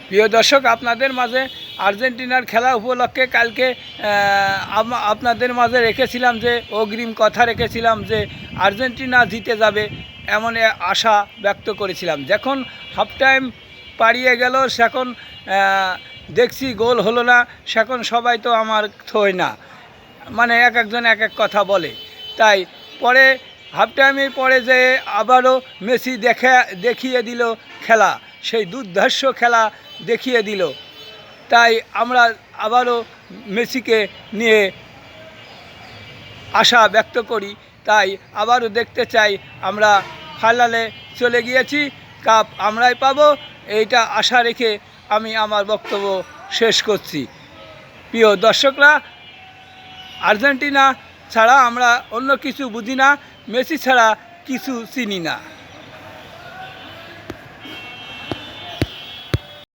প্রিয় দর্শক, আপনাদের মাঝে আর্জেন্টিনার খেলা উপলক্ষে কালকে আপনাদের মাঝে রেখেছিলাম যে অগ্রিম কথা রেখেছিলাম যে আর্জেন্টিনা জিতে যাবে, এমন আশা ব্যক্ত করেছিলাম। যখন হাফ টাইম পাড়িয়ে গেল, সেখন দেখছি গোল হলো না। সেখন সবাই তো আমার থই না, মানে এক একজন এক এক কথা বলে। তাই পরে হাফ টাইমের পরে যে আবারও মেসি দেখিয়ে দিল খেলা, সেই দুর্ধর্ষ খেলা দেখিয়ে দিল। তাই আমরা আবারও মেসিকে নিয়ে আশা ব্যক্ত করি। তাই আবারও দেখতে চাই। আমরা ফাইনালে চলে গিয়েছি, কাপ আমরাই পাবো, এইটা আশা রেখে আমি আমার বক্তব্য শেষ করছি। প্রিয় দর্শকরা, আর্জেন্টিনা ছাড়া আমরা অন্য কিছু বুঝি না, মেসি ছাড়া কিছু চিনি না।